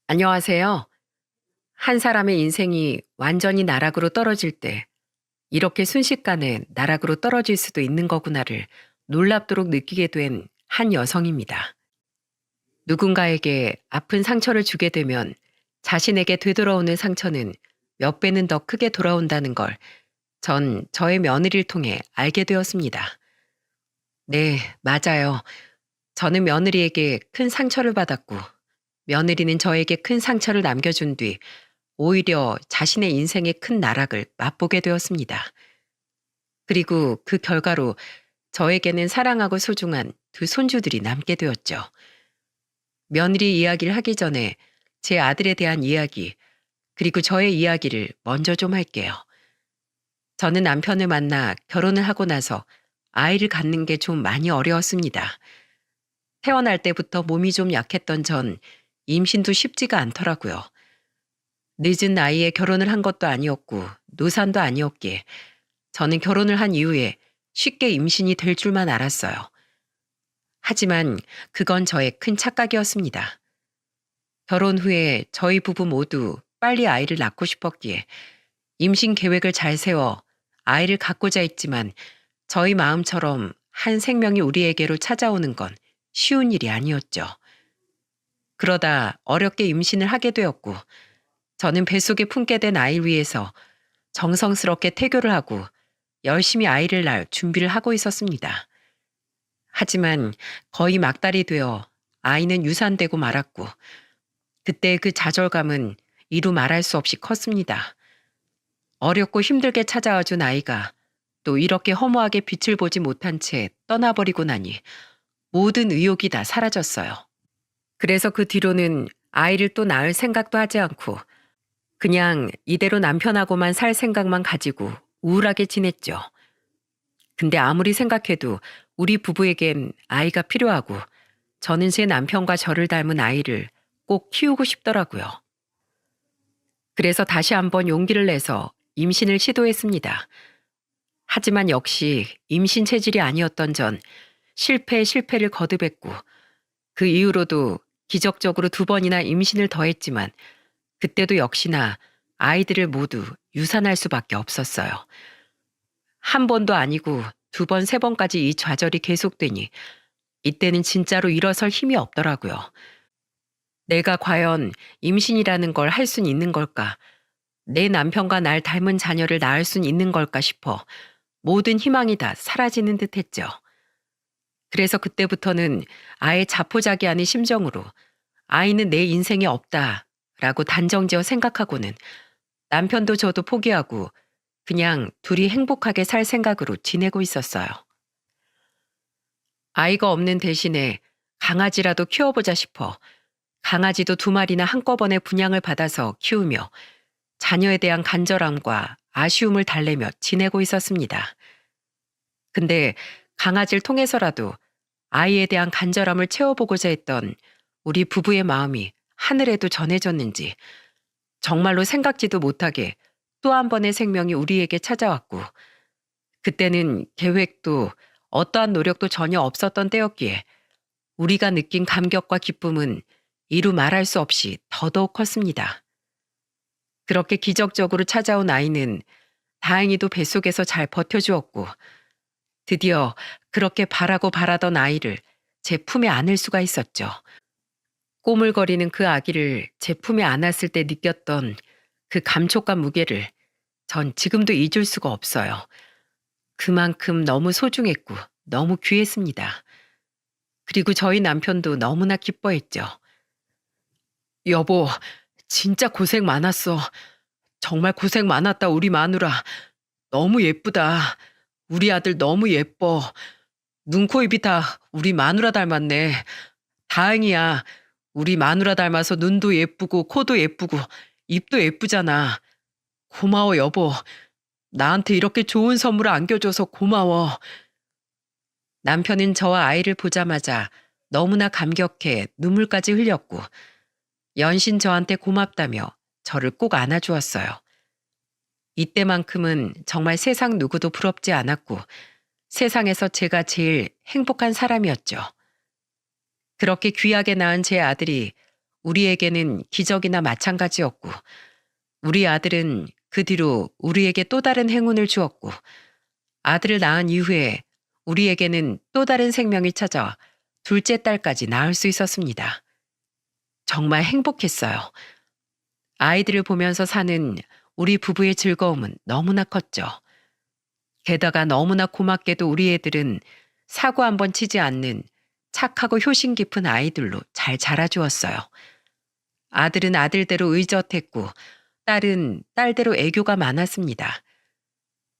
안녕하세요. 한 사람의 인생이 완전히 나락으로 떨어질 때 이렇게 순식간에 나락으로 떨어질 수도 있는 거구나를 놀랍도록 느끼게 된 한 여성입니다. 누군가에게 아픈 상처를 주게 되면 자신에게 되돌아오는 상처는 몇 배는 더 크게 돌아온다는 걸 전 저의 며느리를 통해 알게 되었습니다. 네, 맞아요. 저는 며느리에게 큰 상처를 받았고 며느리는 저에게 큰 상처를 남겨준 뒤 오히려 자신의 인생의 큰 나락을 맛보게 되었습니다. 그리고 그 결과로 저에게는 사랑하고 소중한 두 손주들이 남게 되었죠. 며느리 이야기를 하기 전에 제 아들에 대한 이야기, 그리고 저의 이야기를 먼저 좀 할게요. 저는 남편을 만나 결혼을 하고 나서 아이를 갖는 게 좀 많이 어려웠습니다. 태어날 때부터 몸이 좀 약했던 전 임신도 쉽지가 않더라고요. 늦은 나이에 결혼을 한 것도 아니었고 노산도 아니었기에 저는 결혼을 한 이후에 쉽게 임신이 될 줄만 알았어요. 하지만 그건 저의 큰 착각이었습니다. 결혼 후에 저희 부부 모두 빨리 아이를 낳고 싶었기에 임신 계획을 잘 세워 아이를 갖고자 했지만 저희 마음처럼 한 생명이 우리에게로 찾아오는 건 쉬운 일이 아니었죠. 그러다 어렵게 임신을 하게 되었고 저는 뱃속에 품게 된 아이를 위해서 정성스럽게 태교를 하고 열심히 아이를 낳을 준비를 하고 있었습니다. 하지만 거의 막달이 되어 아이는 유산되고 말았고 그때 그 좌절감은 이루 말할 수 없이 컸습니다. 어렵고 힘들게 찾아와준 아이가 또 이렇게 허무하게 빛을 보지 못한 채 떠나버리고 나니 모든 의욕이 다 사라졌어요. 그래서 그 뒤로는 아이를 또 낳을 생각도 하지 않고 그냥 이대로 남편하고만 살 생각만 가지고 우울하게 지냈죠. 근데 아무리 생각해도 우리 부부에겐 아이가 필요하고 저는 제 남편과 저를 닮은 아이를 꼭 키우고 싶더라고요. 그래서 다시 한번 용기를 내서 임신을 시도했습니다. 하지만 역시 임신 체질이 아니었던 전 실패에 실패를 거듭했고 그 이후로도 기적적으로 2번이나 임신을 더했지만 그때도 역시나 아이들을 모두 유산할 수밖에 없었어요. 한 번도 아니고 2번, 3번까지 이 좌절이 계속되니 이때는 진짜로 일어설 힘이 없더라고요. 내가 과연 임신이라는 걸 할 순 있는 걸까? 내 남편과 날 닮은 자녀를 낳을 순 있는 걸까 싶어 모든 희망이 다 사라지는 듯 했죠. 그래서 그때부터는 아예 자포자기하는 심정으로 아이는 내 인생에 없다라고 단정지어 생각하고는 남편도 저도 포기하고 그냥 둘이 행복하게 살 생각으로 지내고 있었어요. 아이가 없는 대신에 강아지라도 키워보자 싶어 강아지도 2마리나 한꺼번에 분양을 받아서 키우며 자녀에 대한 간절함과 아쉬움을 달래며 지내고 있었습니다. 근데 강아지를 통해서라도 아이에 대한 간절함을 채워보고자 했던 우리 부부의 마음이 하늘에도 전해졌는지 정말로 생각지도 못하게 또 한 번의 생명이 우리에게 찾아왔고 그때는 계획도 어떠한 노력도 전혀 없었던 때였기에 우리가 느낀 감격과 기쁨은 이루 말할 수 없이 더더욱 컸습니다. 그렇게 기적적으로 찾아온 아이는 다행히도 뱃속에서 잘 버텨주었고 드디어 그렇게 바라고 바라던 아이를 제 품에 안을 수가 있었죠. 꼬물거리는 그 아기를 제 품에 안았을 때 느꼈던 그 감촉과 무게를 전 지금도 잊을 수가 없어요. 그만큼 너무 소중했고 너무 귀했습니다. 그리고 저희 남편도 너무나 기뻐했죠. 여보, 진짜 고생 많았어. 정말 고생 많았다, 우리 마누라. 너무 예쁘다. 우리 아들 너무 예뻐. 눈, 코, 입이 다 우리 마누라 닮았네. 다행이야. 우리 마누라 닮아서 눈도 예쁘고 코도 예쁘고 입도 예쁘잖아. 고마워, 여보. 나한테 이렇게 좋은 선물을 안겨줘서 고마워. 남편은 저와 아이를 보자마자 너무나 감격해 눈물까지 흘렸고 연신 저한테 고맙다며 저를 꼭 안아주었어요. 이때만큼은 정말 세상 누구도 부럽지 않았고 세상에서 제가 제일 행복한 사람이었죠. 그렇게 귀하게 낳은 제 아들이 우리에게는 기적이나 마찬가지였고, 우리 아들은 그 뒤로 우리에게 또 다른 행운을 주었고, 아들을 낳은 이후에 우리에게는 또 다른 생명이 찾아와 둘째 딸까지 낳을 수 있었습니다. 정말 행복했어요. 아이들을 보면서 사는 우리 부부의 즐거움은 너무나 컸죠. 게다가 너무나 고맙게도 우리 애들은 사고 한번 치지 않는 착하고 효심 깊은 아이들로 잘 자라주었어요. 아들은 아들대로 의젓했고 딸은 딸대로 애교가 많았습니다.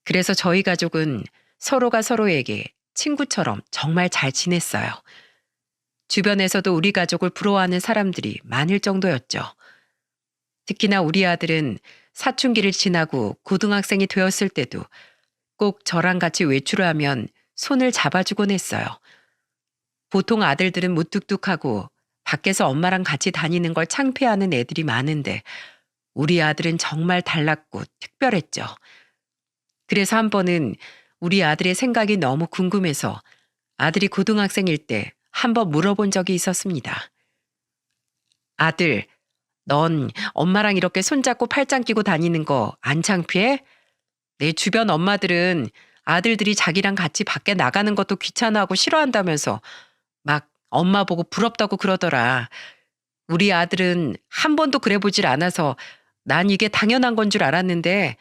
그래서 저희 가족은 서로가 서로에게 친구처럼 정말 잘 지냈어요. 주변에서도 우리 가족을 부러워하는 사람들이 많을 정도였죠. 특히나 우리 아들은 사춘기를 지나고 고등학생이 되었을 때도 꼭 저랑 같이 외출을 하면 손을 잡아주곤 했어요. 보통 아들들은 무뚝뚝하고 밖에서 엄마랑 같이 다니는 걸 창피해하는 애들이 많은데 우리 아들은 정말 달랐고 특별했죠. 그래서 한 번은 우리 아들의 생각이 너무 궁금해서 아들이 고등학생일 때 한번 물어본 적이 있었습니다. 아들, 넌 엄마랑 이렇게 손잡고 팔짱 끼고 다니는 거 안 창피해? 내 주변 엄마들은 아들들이 자기랑 같이 밖에 나가는 것도 귀찮아하고 싫어한다면서 막 엄마 보고 부럽다고 그러더라. 우리 아들은 한 번도 그래 보질 않아서 난 이게 당연한 건 줄 알았는데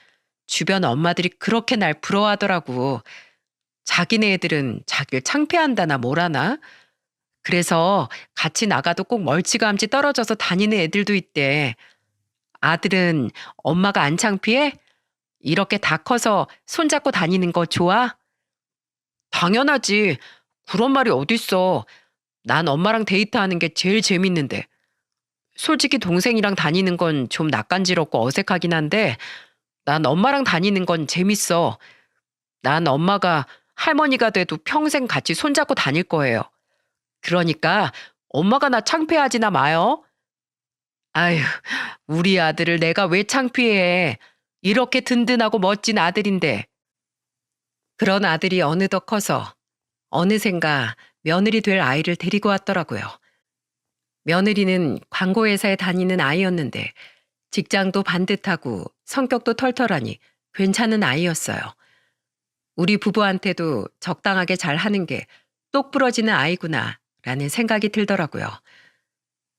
주변 엄마들이 그렇게 날 부러워하더라고. 자기네 애들은 자기를 창피한다나 뭐라나? 그래서 같이 나가도 꼭 멀찌감치 떨어져서 다니는 애들도 있대. 아들은 엄마가 안 창피해? 이렇게 다 커서 손잡고 다니는 거 좋아? 당연하지. 그런 말이 어딨어. 난 엄마랑 데이트하는 게 제일 재밌는데. 솔직히 동생이랑 다니는 건 좀 낯간지럽고 어색하긴 한데 난 엄마랑 다니는 건 재밌어. 난 엄마가 할머니가 돼도 평생 같이 손잡고 다닐 거예요. 그러니까 엄마가 나 창피하지나 마요. 아휴, 우리 아들을 내가 왜 창피해. 이렇게 든든하고 멋진 아들인데. 그런 아들이 어느덧 커서 어느샌가 며느리 될 아이를 데리고 왔더라고요. 며느리는 광고회사에 다니는 아이였는데 직장도 반듯하고 성격도 털털하니 괜찮은 아이였어요. 우리 부부한테도 적당하게 잘하는 게 똑 부러지는 아이구나 라는 생각이 들더라고요.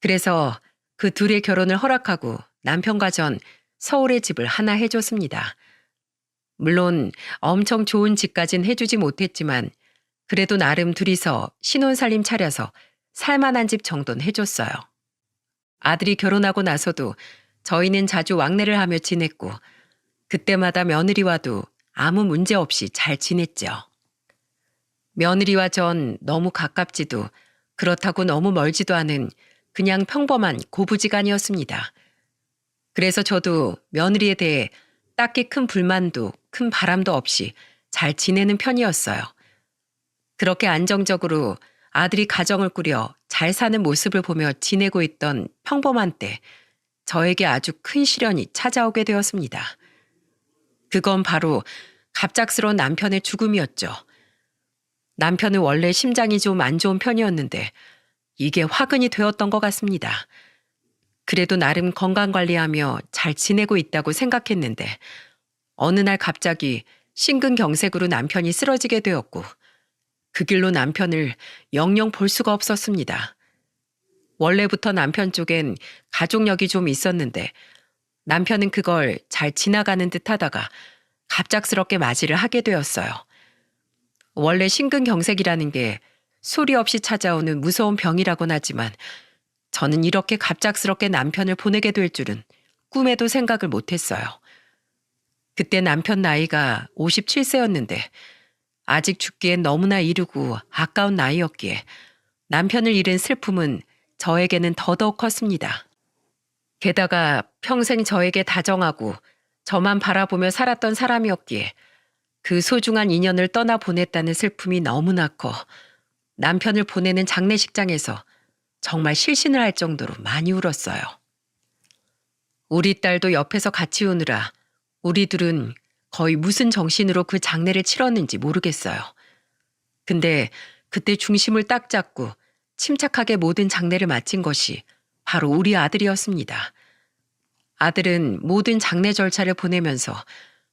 그래서 그 둘의 결혼을 허락하고 남편과 전 서울에 집을 하나 해줬습니다. 물론 엄청 좋은 집까진 해주지 못했지만 그래도 나름 둘이서 신혼살림 차려서 살만한 집 정도는 해줬어요. 아들이 결혼하고 나서도 저희는 자주 왕래를 하며 지냈고 그때마다 며느리와도 아무 문제 없이 잘 지냈죠. 며느리와 전 너무 가깝지도 그렇다고 너무 멀지도 않은 그냥 평범한 고부지간이었습니다. 그래서 저도 며느리에 대해 딱히 큰 불만도 큰 바람도 없이 잘 지내는 편이었어요. 그렇게 안정적으로 아들이 가정을 꾸려 잘 사는 모습을 보며 지내고 있던 평범한 때 저에게 아주 큰 시련이 찾아오게 되었습니다. 그건 바로 갑작스러운 남편의 죽음이었죠. 남편은 원래 심장이 좀 안 좋은 편이었는데 이게 화근이 되었던 것 같습니다. 그래도 나름 건강관리하며 잘 지내고 있다고 생각했는데 어느 날 갑자기 심근경색으로 남편이 쓰러지게 되었고 그 길로 남편을 영영 볼 수가 없었습니다. 원래부터 남편 쪽엔 가족력이 좀 있었는데 남편은 그걸 잘 지나가는 듯 하다가 갑작스럽게 맞이를 하게 되었어요. 원래 심근경색이라는 게 소리 없이 찾아오는 무서운 병이라곤 하지만 저는 이렇게 갑작스럽게 남편을 보내게 될 줄은 꿈에도 생각을 못했어요. 그때 남편 나이가 57세였는데 아직 죽기엔 너무나 이르고 아까운 나이였기에 남편을 잃은 슬픔은 저에게는 더더욱 컸습니다. 게다가 평생 저에게 다정하고 저만 바라보며 살았던 사람이었기에 그 소중한 인연을 떠나보냈다는 슬픔이 너무나 커 남편을 보내는 장례식장에서 정말 실신을 할 정도로 많이 울었어요. 우리 딸도 옆에서 같이 우느라 우리 둘은 거의 무슨 정신으로 그 장례를 치렀는지 모르겠어요. 근데 그때 중심을 딱 잡고 침착하게 모든 장례를 마친 것이 바로 우리 아들이었습니다. 아들은 모든 장례 절차를 보내면서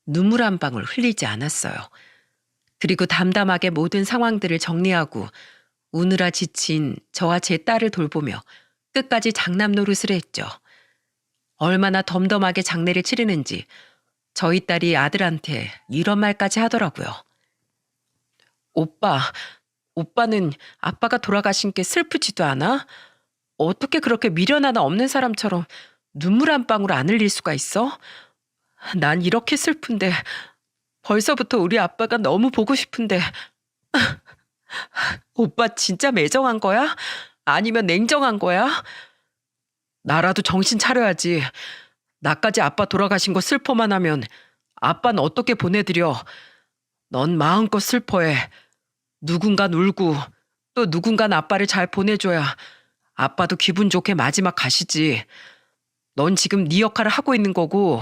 눈물 한 방울 흘리지 않았어요. 그리고 담담하게 모든 상황들을 정리하고 우느라 지친 저와 제 딸을 돌보며 끝까지 장남 노릇을 했죠. 얼마나 덤덤하게 장례를 치르는지 저희 딸이 아들한테 이런 말까지 하더라고요. 오빠는 아빠가 돌아가신 게 슬프지도 않아? 어떻게 그렇게 미련 하나 없는 사람처럼 눈물 한 방울 안 흘릴 수가 있어? 난 이렇게 슬픈데 벌써부터 우리 아빠가 너무 보고 싶은데 오빠 진짜 매정한 거야? 아니면 냉정한 거야? 나라도 정신 차려야지. 나까지 아빠 돌아가신 거 슬퍼만 하면 아빠는 어떻게 보내드려? 넌 마음껏 슬퍼해. 누군간 울고 또 누군간 아빠를 잘 보내줘야 아빠도 기분 좋게 마지막 가시지. 넌 지금 네 역할을 하고 있는 거고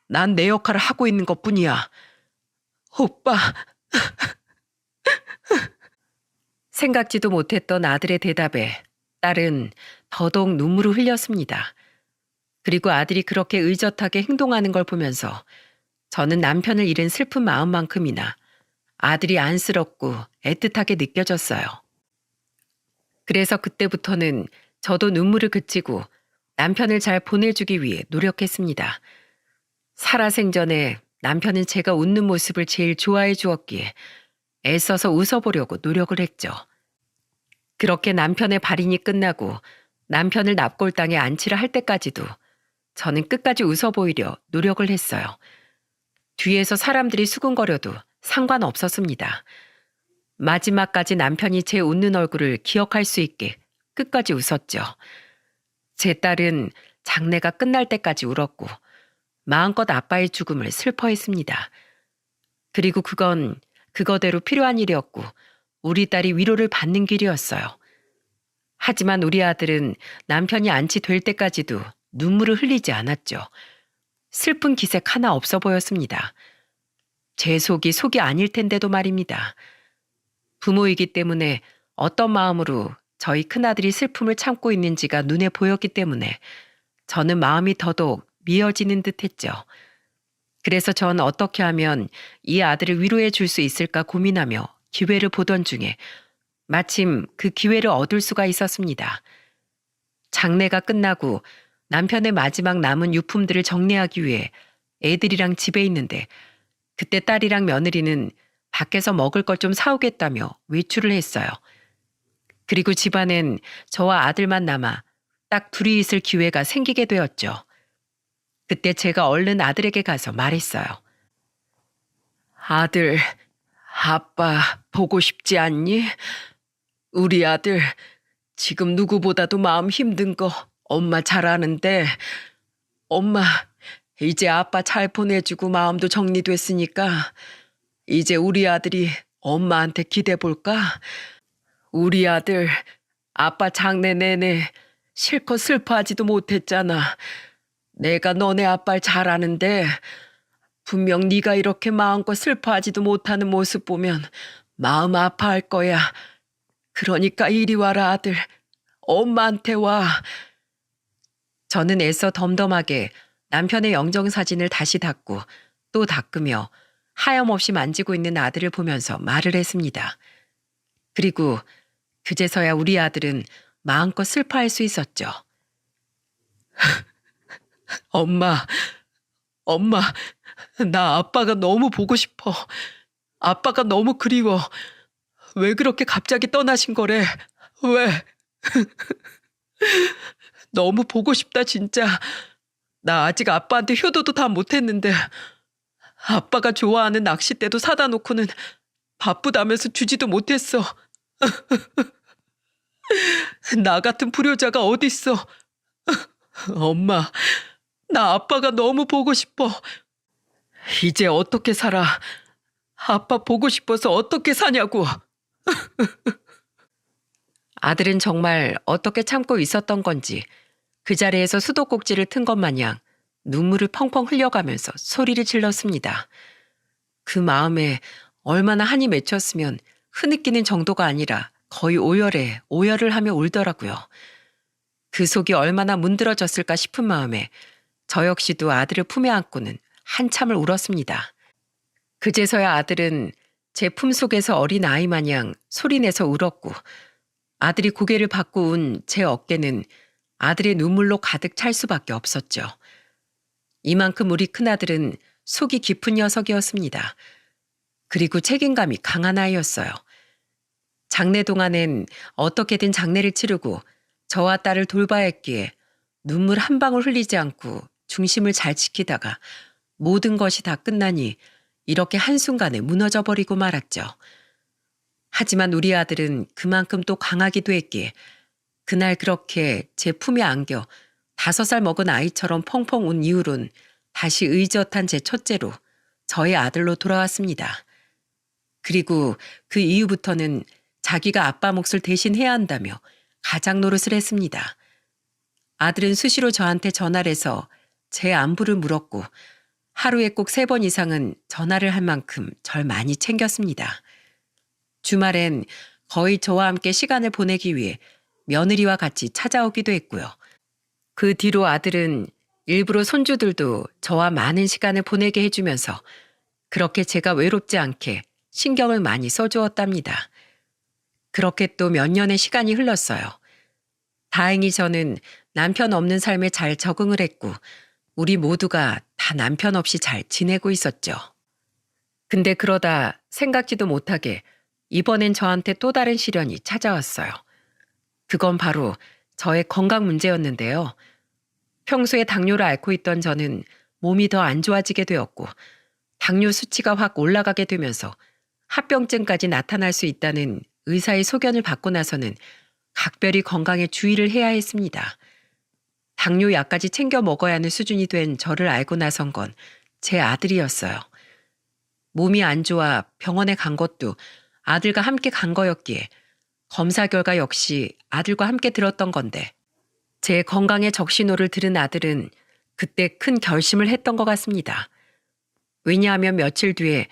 난 내 역할을 하고 있는 것뿐이야. 오빠. 생각지도 못했던 아들의 대답에 딸은 더더욱 눈물을 흘렸습니다. 그리고 아들이 그렇게 의젓하게 행동하는 걸 보면서 저는 남편을 잃은 슬픈 마음만큼이나 아들이 안쓰럽고 애틋하게 느껴졌어요. 그래서 그때부터는 저도 눈물을 그치고 남편을 잘 보내주기 위해 노력했습니다. 살아생전에 남편은 제가 웃는 모습을 제일 좋아해 주었기에 애써서 웃어보려고 노력을 했죠. 그렇게 남편의 발인이 끝나고 남편을 납골당에 안치를 할 때까지도 저는 끝까지 웃어 보이려 노력을 했어요. 뒤에서 사람들이 수군거려도 상관없었습니다. 마지막까지 남편이 제 웃는 얼굴을 기억할 수 있게 끝까지 웃었죠. 제 딸은 장례가 끝날 때까지 울었고 마음껏 아빠의 죽음을 슬퍼했습니다. 그리고 그건 그거대로 필요한 일이었고 우리 딸이 위로를 받는 길이었어요. 하지만 우리 아들은 남편이 안치될 때까지도 눈물을 흘리지 않았죠. 슬픈 기색 하나 없어 보였습니다. 제 속이 아닐 텐데도 말입니다. 부모이기 때문에 어떤 마음으로 저희 큰아들이 슬픔을 참고 있는지가 눈에 보였기 때문에 저는 마음이 더더욱 미어지는 듯 했죠. 그래서 전 어떻게 하면 이 아들을 위로해 줄 수 있을까 고민하며 기회를 보던 중에 마침 그 기회를 얻을 수가 있었습니다. 장례가 끝나고 남편의 마지막 남은 유품들을 정리하기 위해 애들이랑 집에 있는데 그때 딸이랑 며느리는 밖에서 먹을 것 좀 사오겠다며 외출을 했어요. 그리고 집안엔 저와 아들만 남아 딱 둘이 있을 기회가 생기게 되었죠. 그때 제가 얼른 아들에게 가서 말했어요. 아들, 아빠 보고 싶지 않니? 우리 아들 지금 누구보다도 마음 힘든 거 엄마 잘 아는데 엄마 이제 아빠 잘 보내주고 마음도 정리됐으니까 이제 우리 아들이 엄마한테 기대 볼까? 우리 아들 아빠 장래 내내 실컷 슬퍼하지도 못했잖아. 내가 너네 아빠를 잘 아는데 분명 네가 이렇게 마음껏 슬퍼하지도 못하는 모습 보면 마음 아파할 거야. 그러니까 이리 와라 아들. 엄마한테 와. 저는 애써 덤덤하게 남편의 영정사진을 다시 닦고 또 닦으며 하염없이 만지고 있는 아들을 보면서 말을 했습니다. 그리고 그제서야 우리 아들은 마음껏 슬퍼할 수 있었죠. 엄마, 나 아빠가 너무 보고 싶어. 아빠가 너무 그리워. 왜 그렇게 갑자기 떠나신 거래? 왜? 너무 보고 싶다 진짜. 나 아직 아빠한테 효도도 다 못했는데 아빠가 좋아하는 낚싯대도 사다 놓고는 바쁘다면서 주지도 못했어. 나 같은 불효자가 어딨어. 엄마, 나 아빠가 너무 보고 싶어. 이제 어떻게 살아? 아빠 보고 싶어서 어떻게 사냐고. 아들은 정말 어떻게 참고 있었던 건지 그 자리에서 수도꼭지를 튼 것 마냥 눈물을 펑펑 흘려가면서 소리를 질렀습니다. 그 마음에 얼마나 한이 맺혔으면 흐느끼는 정도가 아니라 거의 오열을 하며 울더라고요. 그 속이 얼마나 문드러졌을까 싶은 마음에 저 역시도 아들을 품에 안고는 한참을 울었습니다. 그제서야 아들은 제 품속에서 어린 아이 마냥 소리내서 울었고 아들이 고개를 받고 운 제 어깨는 아들의 눈물로 가득 찰 수밖에 없었죠. 이만큼 우리 큰아들은 속이 깊은 녀석이었습니다. 그리고 책임감이 강한 아이였어요. 장례 동안엔 어떻게든 장례를 치르고 저와 딸을 돌봐야 했기에 눈물 한 방울 흘리지 않고 중심을 잘 지키다가 모든 것이 다 끝나니 이렇게 한순간에 무너져 버리고 말았죠. 하지만 우리 아들은 그만큼 또 강하기도 했기에 그날 그렇게 제 품에 안겨 5살 먹은 아이처럼 펑펑 운 이후론 다시 의젓한 제 첫째로 저의 아들로 돌아왔습니다. 그리고 그 이후부터는 자기가 아빠 몫을 대신해야 한다며 가장 노릇을 했습니다. 아들은 수시로 저한테 전화를 해서 제 안부를 물었고 하루에 꼭 3번 이상은 전화를 할 만큼 절 많이 챙겼습니다. 주말엔 거의 저와 함께 시간을 보내기 위해 며느리와 같이 찾아오기도 했고요. 그 뒤로 아들은 일부러 손주들도 저와 많은 시간을 보내게 해주면서 그렇게 제가 외롭지 않게 신경을 많이 써주었답니다. 그렇게 또 몇 년의 시간이 흘렀어요. 다행히 저는 남편 없는 삶에 잘 적응을 했고 우리 모두가 다 남편 없이 잘 지내고 있었죠. 근데 그러다 생각지도 못하게 이번엔 저한테 또 다른 시련이 찾아왔어요. 그건 바로 저의 건강 문제였는데요. 평소에 당뇨를 앓고 있던 저는 몸이 더 안 좋아지게 되었고 당뇨 수치가 확 올라가게 되면서 합병증까지 나타날 수 있다는 의사의 소견을 받고 나서는 각별히 건강에 주의를 해야 했습니다. 당뇨 약까지 챙겨 먹어야 하는 수준이 된 저를 알고 나선 건 제 아들이었어요. 몸이 안 좋아 병원에 간 것도 아들과 함께 간 거였기에 검사 결과 역시 아들과 함께 들었던 건데 제 건강의 적신호를 들은 아들은 그때 큰 결심을 했던 것 같습니다. 왜냐하면 며칠 뒤에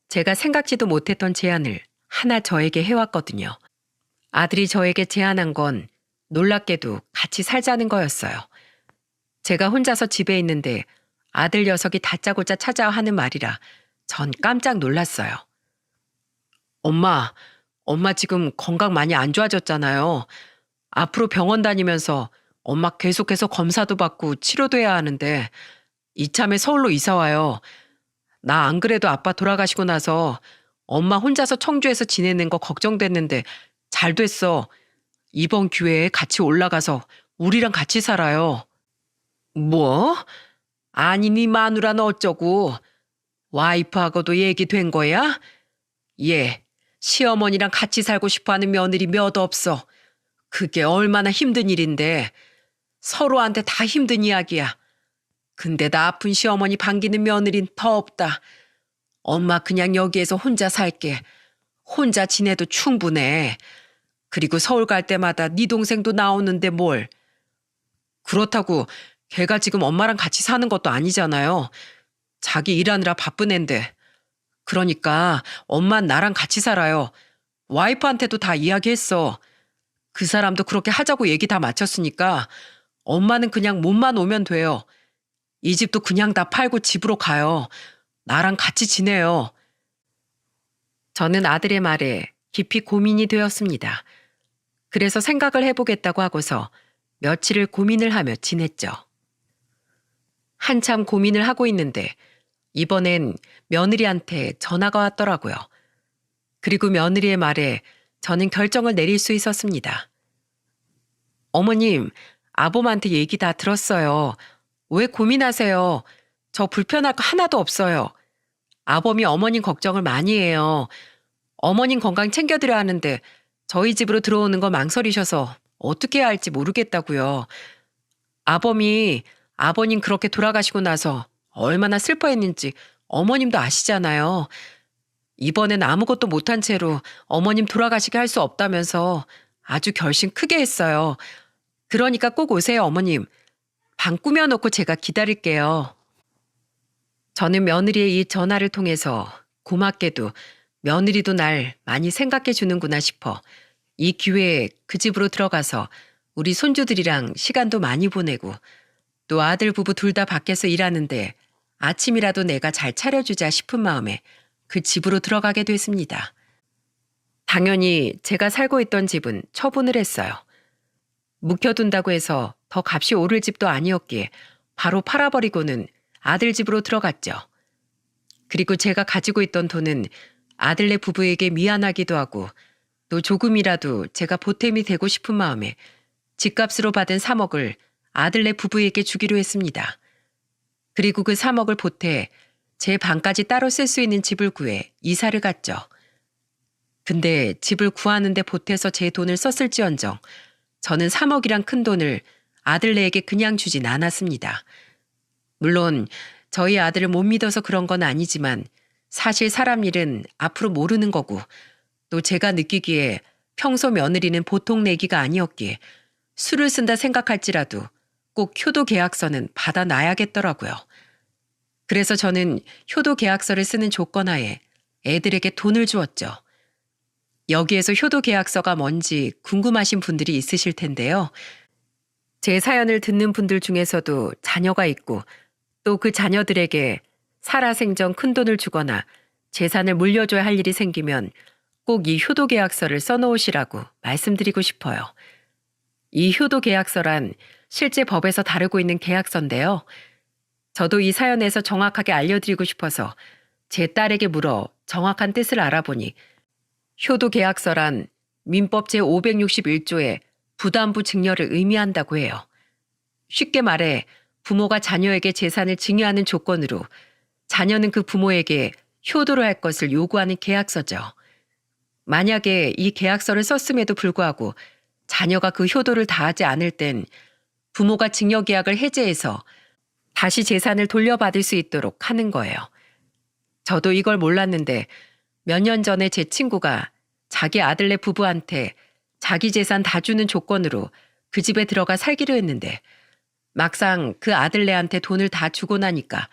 제가 생각지도 못했던 제안을 하나 저에게 해왔거든요. 아들이 저에게 제안한 건 놀랍게도 같이 살자는 거였어요. 제가 혼자서 집에 있는데 아들 녀석이 다짜고짜 찾아와 하는 말이라 전 깜짝 놀랐어요. 엄마 지금 건강 많이 안 좋아졌잖아요. 앞으로 병원 다니면서 엄마 계속해서 검사도 받고 치료도 해야 하는데 이참에 서울로 이사 와요. 나 안 그래도 아빠 돌아가시고 나서 엄마 혼자서 청주에서 지내는 거 걱정됐는데 잘 됐어. 이번 기회에 같이 올라가서 우리랑 같이 살아요. 뭐? 아니 네 마누라는 어쩌고? 와이프하고도 얘기된 거야? 예, 시어머니랑 같이 살고 싶어하는 며느리 몇 없어. 그게 얼마나 힘든 일인데 서로한테 다 힘든 이야기야. 근데 나 아픈 시어머니 반기는 며느린 더 없다. 엄마 그냥 여기에서 혼자 살게. 혼자 지내도 충분해. 그리고 서울 갈 때마다 네 동생도 나오는데 뭘. 그렇다고 걔가 지금 엄마랑 같이 사는 것도 아니잖아요. 자기 일하느라 바쁜 앤데. 그러니까 엄만 나랑 같이 살아요. 와이프한테도 다 이야기했어. 그 사람도 그렇게 하자고 얘기 다 마쳤으니까 엄마는 그냥 몸만 오면 돼요. 이 집도 그냥 다 팔고 집으로 가요. 나랑 같이 지내요. 저는 아들의 말에 깊이 고민이 되었습니다. 그래서 생각을 해보겠다고 하고서 며칠을 고민을 하며 지냈죠. 한참 고민을 하고 있는데 이번엔 며느리한테 전화가 왔더라고요. 그리고 며느리의 말에 저는 결정을 내릴 수 있었습니다. 어머님, 아범한테 얘기 다 들었어요. 왜 고민하세요? 저 불편할 거 하나도 없어요. 아범이 어머님 걱정을 많이 해요. 어머님 건강 챙겨드려야 하는데 저희 집으로 들어오는 거 망설이셔서 어떻게 해야 할지 모르겠다고요. 아범이 아버님 그렇게 돌아가시고 나서 얼마나 슬퍼했는지 어머님도 아시잖아요. 이번엔 아무것도 못한 채로 어머님 돌아가시게 할 수 없다면서 아주 결심 크게 했어요. 그러니까 꼭 오세요, 어머님. 방 꾸며놓고 제가 기다릴게요. 저는 며느리의 이 전화를 통해서 고맙게도 며느리도 날 많이 생각해 주는구나 싶어 이 기회에 그 집으로 들어가서 우리 손주들이랑 시간도 많이 보내고 또 아들 부부 둘 다 밖에서 일하는데 아침이라도 내가 잘 차려주자 싶은 마음에 그 집으로 들어가게 됐습니다. 당연히 제가 살고 있던 집은 처분을 했어요. 묵혀둔다고 해서 더 값이 오를 집도 아니었기에 바로 팔아버리고는 아들 집으로 들어갔죠. 그리고 제가 가지고 있던 돈은 아들네 부부에게 미안하기도 하고 또 조금이라도 제가 보탬이 되고 싶은 마음에 집값으로 받은 3억을 아들네 부부에게 주기로 했습니다. 그리고 그 3억을 보태 제 방까지 따로 쓸 수 있는 집을 구해 이사를 갔죠. 근데 집을 구하는데 보태서 제 돈을 썼을지언정 저는 3억이란 큰 돈을 아들네에게 그냥 주진 않았습니다. 물론 저희 아들을 못 믿어서 그런 건 아니지만 사실 사람 일은 앞으로 모르는 거고 또 제가 느끼기에 평소 며느리는 보통 내기가 아니었기에 술을 쓴다 생각할지라도 꼭 효도 계약서는 받아놔야겠더라고요. 그래서 저는 효도 계약서를 쓰는 조건하에 애들에게 돈을 주었죠. 여기에서 효도 계약서가 뭔지 궁금하신 분들이 있으실 텐데요. 제 사연을 듣는 분들 중에서도 자녀가 있고 또 그 자녀들에게 살아생전 큰돈을 주거나 재산을 물려줘야 할 일이 생기면 꼭 이 효도 계약서를 써놓으시라고 말씀드리고 싶어요. 이 효도 계약서란 실제 법에서 다루고 있는 계약서인데요. 저도 이 사연에서 정확하게 알려드리고 싶어서 제 딸에게 물어 정확한 뜻을 알아보니 효도 계약서란 민법 제561조의 부담부 증여를 의미한다고 해요. 쉽게 말해 부모가 자녀에게 재산을 증여하는 조건으로 자녀는 그 부모에게 효도를 할 것을 요구하는 계약서죠. 만약에 이 계약서를 썼음에도 불구하고 자녀가 그 효도를 다하지 않을 땐 부모가 증여계약을 해제해서 다시 재산을 돌려받을 수 있도록 하는 거예요. 저도 이걸 몰랐는데 몇 년 전에 제 친구가 자기 아들네 부부한테 자기 재산 다 주는 조건으로 그 집에 들어가 살기로 했는데 막상 그 아들네한테 돈을 다 주고 나니까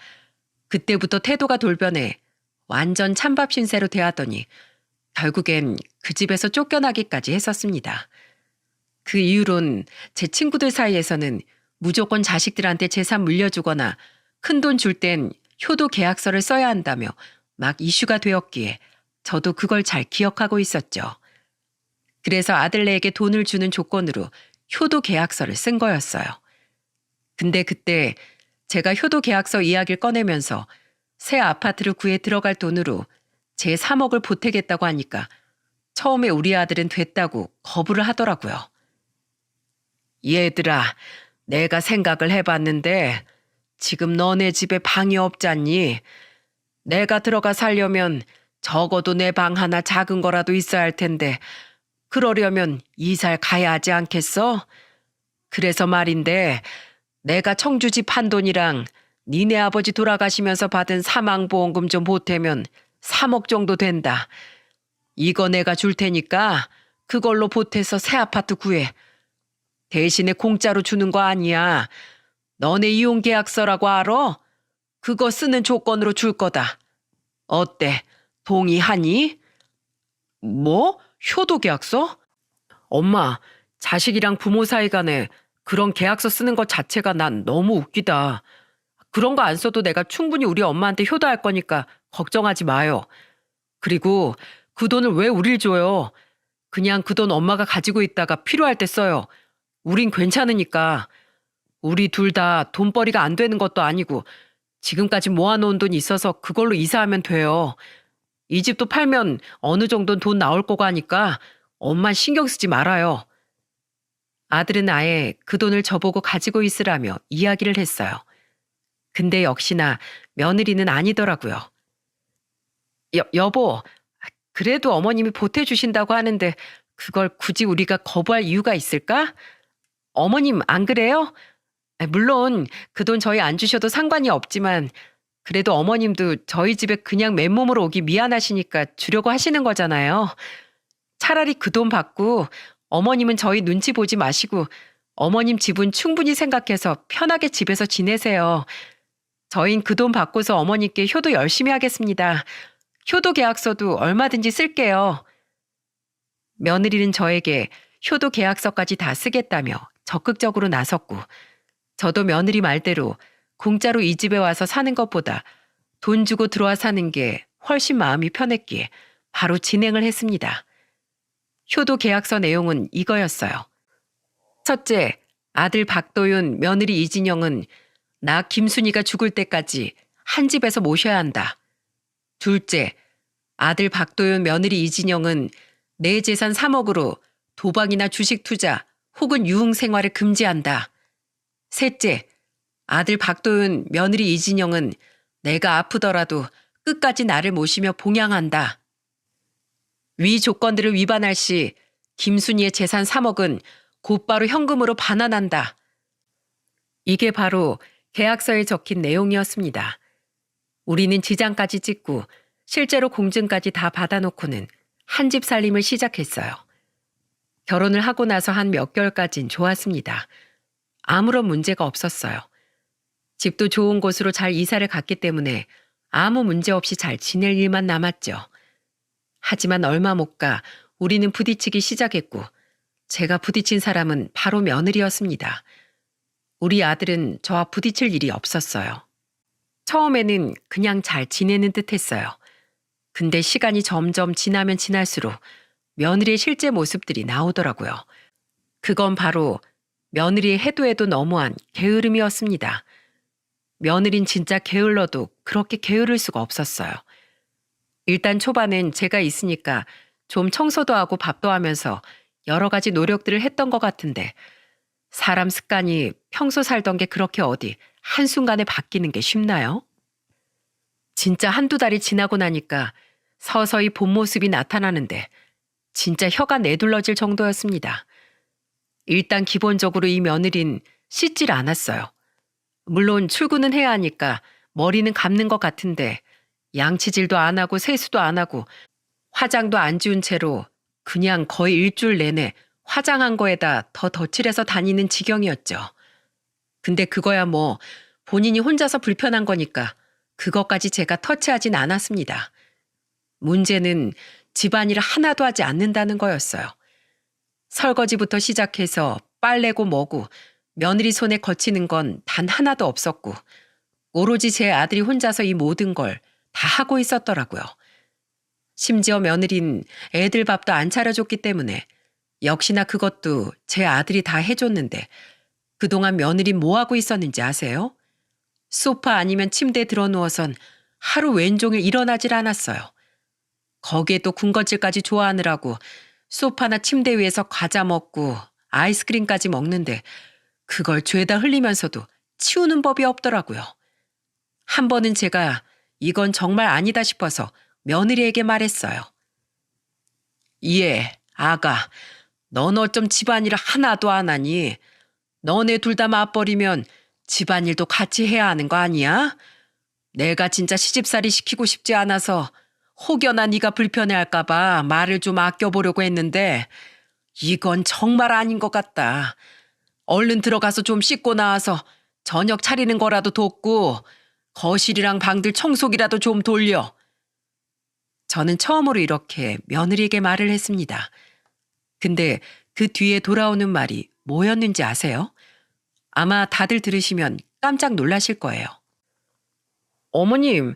그때부터 태도가 돌변해 완전 찬밥 신세로 대하더니 결국엔 그 집에서 쫓겨나기까지 했었습니다. 그 이후론 제 친구들 사이에서는 무조건 자식들한테 재산 물려주거나 큰돈 줄 땐 효도 계약서를 써야 한다며 막 이슈가 되었기에 저도 그걸 잘 기억하고 있었죠. 그래서 아들네에게 돈을 주는 조건으로 효도 계약서를 쓴 거였어요. 근데 그때 제가 효도 계약서 이야기를 꺼내면서 새 아파트를 구해 들어갈 돈으로 제 3억을 보태겠다고 하니까 처음에 우리 아들은 됐다고 거부를 하더라고요. 얘들아, 내가 생각을 해봤는데 지금 너네 집에 방이 없잖니? 내가 들어가 살려면 적어도 내 방 하나 작은 거라도 있어야 할 텐데 그러려면 이사를 가야 하지 않겠어? 그래서 말인데 내가 청주집 한 돈이랑 니네 아버지 돌아가시면서 받은 사망보험금 좀 보태면 3억 정도 된다. 이거 내가 줄 테니까 그걸로 보태서 새 아파트 구해. 대신에 공짜로 주는 거 아니야. 너네 이혼계약서라고 알아? 그거 쓰는 조건으로 줄 거다. 어때? 동의하니? 뭐? 효도계약서? 엄마, 자식이랑 부모 사이 간에 그런 계약서 쓰는 것 자체가 난 너무 웃기다. 그런 거 안 써도 내가 충분히 우리 엄마한테 효도할 거니까 걱정하지 마요. 그리고 그 돈을 왜 우릴 줘요? 그냥 그 돈 엄마가 가지고 있다가 필요할 때 써요. 우린 괜찮으니까. 우리 둘 다 돈벌이가 안 되는 것도 아니고 지금까지 모아놓은 돈이 있어서 그걸로 이사하면 돼요. 이 집도 팔면 어느 정도는 돈 나올 거고 하니까 엄만 신경 쓰지 말아요. 아들은 아예 그 돈을 저보고 가지고 있으라며 이야기를 했어요. 근데 역시나 며느리는 아니더라고요. 여보, 그래도 어머님이 보태주신다고 하는데 그걸 굳이 우리가 거부할 이유가 있을까? 어머님 안 그래요? 물론 그 돈 저희 안 주셔도 상관이 없지만 그래도 어머님도 저희 집에 그냥 맨몸으로 오기 미안하시니까 주려고 하시는 거잖아요. 차라리 그 돈 받고 어머님은 저희 눈치 보지 마시고 어머님 집은 충분히 생각해서 편하게 집에서 지내세요. 저흰 그 돈 받고서 어머님께 효도 열심히 하겠습니다. 효도 계약서도 얼마든지 쓸게요. 며느리는 저에게 효도 계약서까지 다 쓰겠다며 적극적으로 나섰고, 저도 며느리 말대로 공짜로 이 집에 와서 사는 것보다 돈 주고 들어와 사는 게 훨씬 마음이 편했기에 바로 진행을 했습니다. 효도 계약서 내용은 이거였어요. 첫째, 아들 박도윤, 며느리 이진영은 나 김순희가 죽을 때까지 한 집에서 모셔야 한다. 둘째, 아들 박도윤, 며느리 이진영은 내 재산 3억으로 도박이나 주식 투자 혹은 유흥 생활을 금지한다. 셋째, 아들 박도윤, 며느리 이진영은 내가 아프더라도 끝까지 나를 모시며 봉양한다. 위 조건들을 위반할 시 김순희의 재산 3억은 곧바로 현금으로 반환한다. 이게 바로 계약서에 적힌 내용이었습니다. 우리는 지장까지 찍고 실제로 공증까지 다 받아놓고는 한 집 살림을 시작했어요. 결혼을 하고 나서 한 몇 개월까진 좋았습니다. 아무런 문제가 없었어요. 집도 좋은 곳으로 잘 이사를 갔기 때문에 아무 문제 없이 잘 지낼 일만 남았죠. 하지만 얼마 못 가 우리는 부딪히기 시작했고, 제가 부딪힌 사람은 바로 며느리였습니다. 우리 아들은 저와 부딪힐 일이 없었어요. 처음에는 그냥 잘 지내는 듯 했어요. 근데 시간이 점점 지나면 지날수록 며느리의 실제 모습들이 나오더라고요. 그건 바로 며느리의 해도 너무한 게으름이었습니다. 며느린 진짜 게을러도 그렇게 게으를 수가 없었어요. 일단 초반엔 제가 있으니까 좀 청소도 하고 밥도 하면서 여러 가지 노력들을 했던 것 같은데, 사람 습관이 평소 살던 게 그렇게 어디 한순간에 바뀌는 게 쉽나요? 진짜 한두 달이 지나고 나니까 서서히 본 모습이 나타나는데 진짜 혀가 내둘러질 정도였습니다. 일단 기본적으로 이 며느린 씻질 않았어요. 물론 출근은 해야 하니까 머리는 감는 것 같은데 양치질도 안 하고 세수도 안 하고 화장도 안 지운 채로 그냥 거의 일주일 내내 화장한 거에다 더 덧칠해서 다니는 지경이었죠. 근데 그거야 뭐 본인이 혼자서 불편한 거니까 그것까지 제가 터치하진 않았습니다. 문제는 집안일 하나도 하지 않는다는 거였어요. 설거지부터 시작해서 빨래고 뭐고 며느리 손에 거치는 건 단 하나도 없었고, 오로지 제 아들이 혼자서 이 모든 걸 다 하고 있었더라고요. 심지어 며느린 애들 밥도 안 차려줬기 때문에 역시나 그것도 제 아들이 다 해줬는데, 그동안 며느린 뭐 하고 있었는지 아세요? 소파 아니면 침대에 들어누워선 하루 왼종일 일어나질 않았어요. 거기에 또 군것질까지 좋아하느라고 소파나 침대 위에서 과자 먹고 아이스크림까지 먹는데 그걸 죄다 흘리면서도 치우는 법이 없더라고요. 한 번은 제가 이건 정말 아니다 싶어서 며느리에게 말했어요. 예, 아가, 넌 어쩜 집안일 하나도 안 하니? 너네 둘 다 맞벌이면 집안일도 같이 해야 하는 거 아니야? 내가 진짜 시집살이 시키고 싶지 않아서 혹여나 네가 불편해할까 봐 말을 좀 아껴보려고 했는데 이건 정말 아닌 것 같다. 얼른 들어가서 좀 씻고 나와서 저녁 차리는 거라도 돕고 거실이랑 방들 청소기라도 좀 돌려. 저는 처음으로 이렇게 며느리에게 말을 했습니다. 근데 그 뒤에 돌아오는 말이 뭐였는지 아세요? 아마 다들 들으시면 깜짝 놀라실 거예요. 어머님,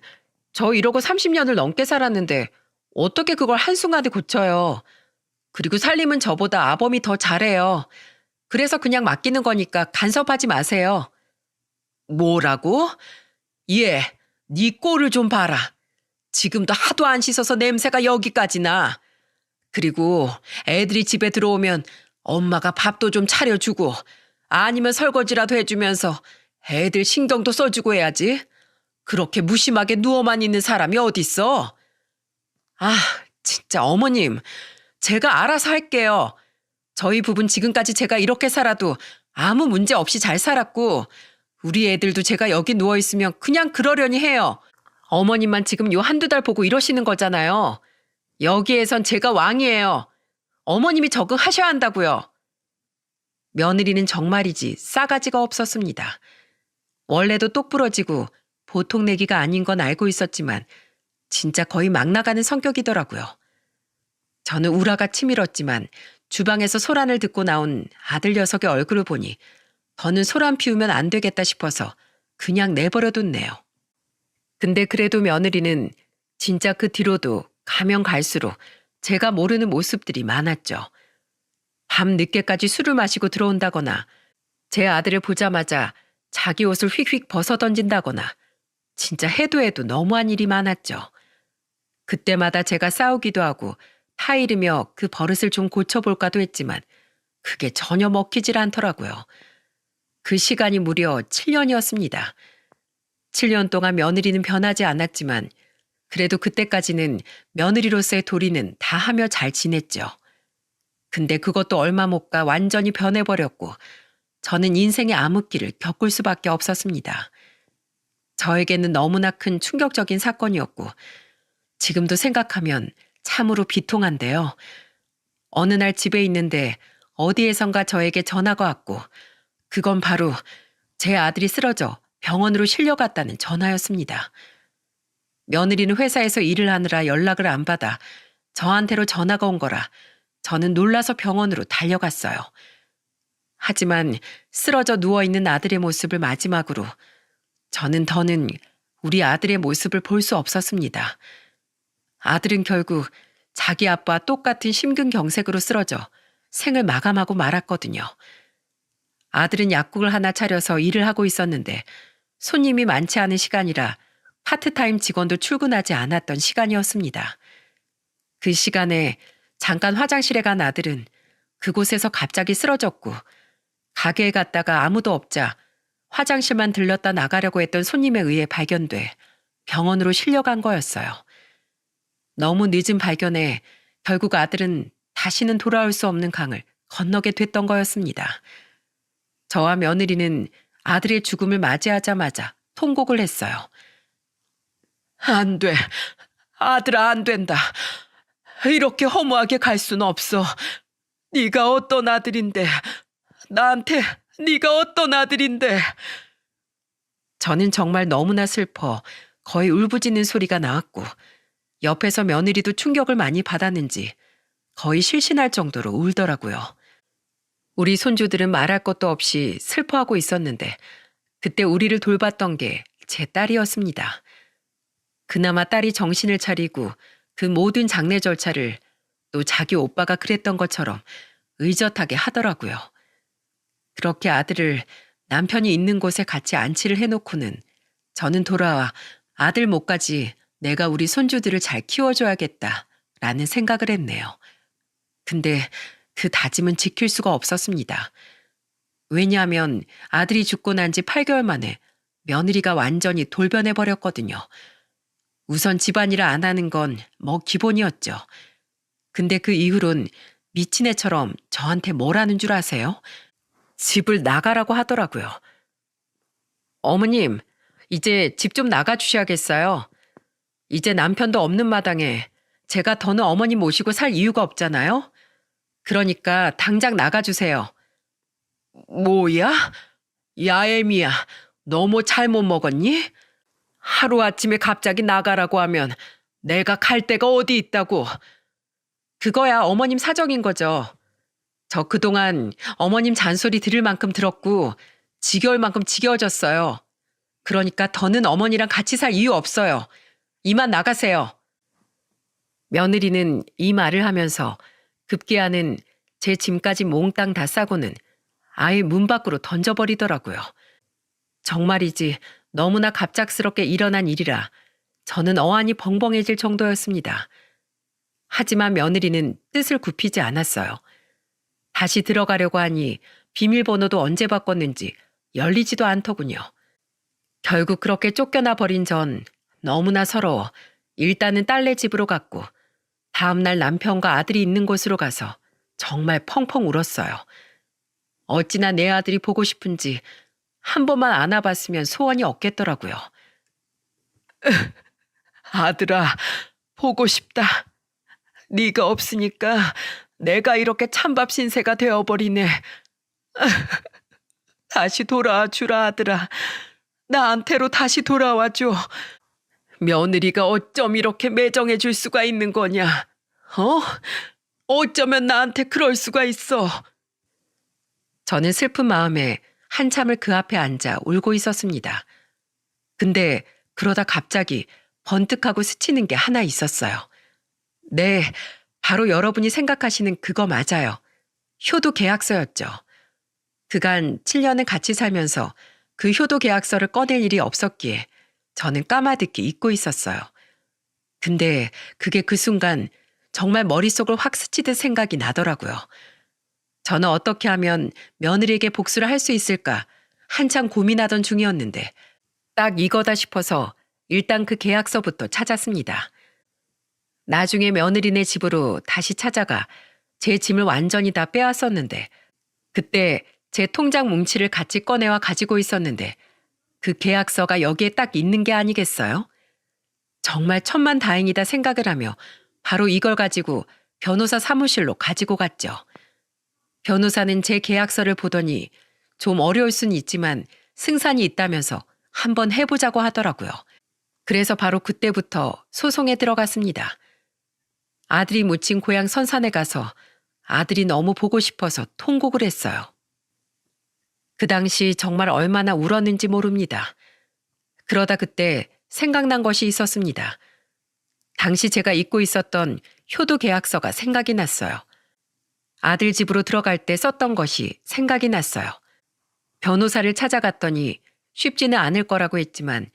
저 이러고 30년을 넘게 살았는데 어떻게 그걸 한순간에 고쳐요? 그리고 살림은 저보다 아범이 더 잘해요. 그래서 그냥 맡기는 거니까 간섭하지 마세요. 뭐라고? 예, 네 꼴을 좀 봐라. 지금도 하도 안 씻어서 냄새가 여기까지 나. 그리고 애들이 집에 들어오면 엄마가 밥도 좀 차려주고 아니면 설거지라도 해주면서 애들 신경도 써주고 해야지. 그렇게 무심하게 누워만 있는 사람이 어딨어? 아, 진짜 어머님, 제가 알아서 할게요. 저희 부부는 지금까지 제가 이렇게 살아도 아무 문제 없이 잘 살았고 우리 애들도 제가 여기 누워있으면 그냥 그러려니 해요. 어머님만 지금 요 한두 달 보고 이러시는 거잖아요. 여기에선 제가 왕이에요. 어머님이 적응하셔야 한다고요. 며느리는 정말이지 싸가지가 없었습니다. 원래도 똑부러지고 보통 내기가 아닌 건 알고 있었지만 진짜 거의 막 나가는 성격이더라고요. 저는 우라가 치밀었지만 주방에서 소란을 듣고 나온 아들 녀석의 얼굴을 보니 더는 소란 피우면 안 되겠다 싶어서 그냥 내버려뒀네요. 근데 그래도 며느리는 진짜 그 뒤로도 가면 갈수록 제가 모르는 모습들이 많았죠. 밤 늦게까지 술을 마시고 들어온다거나 제 아들을 보자마자 자기 옷을 휙휙 벗어던진다거나 진짜 해도 해도 너무한 일이 많았죠. 그때마다 제가 싸우기도 하고 타이르며 그 버릇을 좀 고쳐볼까도 했지만 그게 전혀 먹히질 않더라고요. 그 시간이 무려 7년이었습니다. 7년 동안 며느리는 변하지 않았지만 그래도 그때까지는 며느리로서의 도리는 다 하며 잘 지냈죠. 근데 그것도 얼마 못 가 완전히 변해버렸고 저는 인생의 암흑기를 겪을 수밖에 없었습니다. 저에게는 너무나 큰 충격적인 사건이었고 지금도 생각하면 참으로 비통한데요. 어느 날 집에 있는데 어디에선가 저에게 전화가 왔고 그건 바로 제 아들이 쓰러져 병원으로 실려갔다는 전화였습니다. 며느리는 회사에서 일을 하느라 연락을 안 받아 저한테로 전화가 온 거라 저는 놀라서 병원으로 달려갔어요. 하지만 쓰러져 누워있는 아들의 모습을 마지막으로 저는 더는 우리 아들의 모습을 볼 수 없었습니다. 아들은 결국 자기 아빠와 똑같은 심근경색으로 쓰러져 생을 마감하고 말았거든요. 아들은 약국을 하나 차려서 일을 하고 있었는데 손님이 많지 않은 시간이라 파트타임 직원도 출근하지 않았던 시간이었습니다. 그 시간에 잠깐 화장실에 간 아들은 그곳에서 갑자기 쓰러졌고 가게에 갔다가 아무도 없자 화장실만 들렀다 나가려고 했던 손님에 의해 발견돼 병원으로 실려간 거였어요. 너무 늦은 발견에 결국 아들은 다시는 돌아올 수 없는 강을 건너게 됐던 거였습니다. 저와 며느리는 아들의 죽음을 맞이하자마자 통곡을 했어요. 안 돼. 아들아, 안 된다. 이렇게 허무하게 갈 수는 없어. 네가 어떤 아들인데. 나한테 네가 어떤 아들인데. 저는 정말 너무나 슬퍼 거의 울부짖는 소리가 나왔고 옆에서 며느리도 충격을 많이 받았는지 거의 실신할 정도로 울더라고요. 우리 손주들은 말할 것도 없이 슬퍼하고 있었는데 그때 우리를 돌봤던 게 제 딸이었습니다. 그나마 딸이 정신을 차리고 그 모든 장례 절차를 또 자기 오빠가 그랬던 것처럼 의젓하게 하더라고요. 그렇게 아들을 남편이 있는 곳에 같이 안치를 해놓고는 저는 돌아와 아들 몫까지 내가 우리 손주들을 잘 키워줘야겠다라는 생각을 했네요. 근데 그 다짐은 지킬 수가 없었습니다. 왜냐하면 아들이 죽고 난 지 8개월 만에 며느리가 완전히 돌변해버렸거든요. 우선 집안일을 안 하는 건 뭐 기본이었죠. 근데 그 이후론 미친 애처럼 저한테 뭘 하는 줄 아세요? 집을 나가라고 하더라고요. 어머님, 이제 집 좀 나가주셔야겠어요. 이제 남편도 없는 마당에 제가 더는 어머님 모시고 살 이유가 없잖아요. 그러니까 당장 나가주세요. 뭐야? 야애미야, 너 뭐 잘못 먹었니? 하루아침에 갑자기 나가라고 하면 내가 갈 데가 어디 있다고. 그거야 어머님 사정인 거죠. 저 그동안 어머님 잔소리 들을 만큼 들었고 지겨울 만큼 지겨워졌어요. 그러니까 더는 어머니랑 같이 살 이유 없어요. 이만 나가세요. 며느리는 이 말을 하면서 급기야는 제 짐까지 몽땅 다 싸고는 아예 문 밖으로 던져버리더라고요. 정말이지 너무나 갑작스럽게 일어난 일이라 저는 어안이 벙벙해질 정도였습니다. 하지만 며느리는 뜻을 굽히지 않았어요. 다시 들어가려고 하니 비밀번호도 언제 바꿨는지 열리지도 않더군요. 결국 그렇게 쫓겨나 버린 전 너무나 서러워 일단은 딸네 집으로 갔고 다음날 남편과 아들이 있는 곳으로 가서 정말 펑펑 울었어요. 어찌나 내 아들이 보고 싶은지 한 번만 안아봤으면 소원이 없겠더라고요. 아들아, 보고 싶다. 네가 없으니까 내가 이렇게 찬밥 신세가 되어버리네. 다시 돌아와 주라 아들아. 나한테로 다시 돌아와 줘. 며느리가 어쩜 이렇게 매정해 줄 수가 있는 거냐? 어쩌면 나한테 그럴 수가 있어. 저는 슬픈 마음에 한참을 그 앞에 앉아 울고 있었습니다. 근데 그러다 갑자기 번뜩하고 스치는 게 하나 있었어요. 네, 바로 여러분이 생각하시는 그거 맞아요. 효도 계약서였죠. 그간 7년을 같이 살면서 그 효도 계약서를 꺼낼 일이 없었기에 저는 까마득히 잊고 있었어요. 근데 그게 그 순간 정말 머릿속을 확 스치듯 생각이 나더라고요. 저는 어떻게 하면 며느리에게 복수를 할 수 있을까 한참 고민하던 중이었는데 딱 이거다 싶어서 일단 그 계약서부터 찾았습니다. 나중에 며느리네 집으로 다시 찾아가 제 짐을 완전히 다 빼앗았는데 그때 제 통장 뭉치를 같이 꺼내와 가지고 있었는데 그 계약서가 여기에 딱 있는 게 아니겠어요? 정말 천만다행이다 생각을 하며 바로 이걸 가지고 변호사 사무실로 가지고 갔죠. 변호사는 제 계약서를 보더니 좀 어려울 수는 있지만 승산이 있다면서 한번 해보자고 하더라고요. 그래서 바로 그때부터 소송에 들어갔습니다. 아들이 묻힌 고향 선산에 가서 아들이 너무 보고 싶어서 통곡을 했어요. 그 당시 정말 얼마나 울었는지 모릅니다. 그러다 그때 생각난 것이 있었습니다. 당시 제가 잊고 있었던 효도 계약서가 생각이 났어요. 아들 집으로 들어갈 때 썼던 것이 생각이 났어요. 변호사를 찾아갔더니 쉽지는 않을 거라고 했지만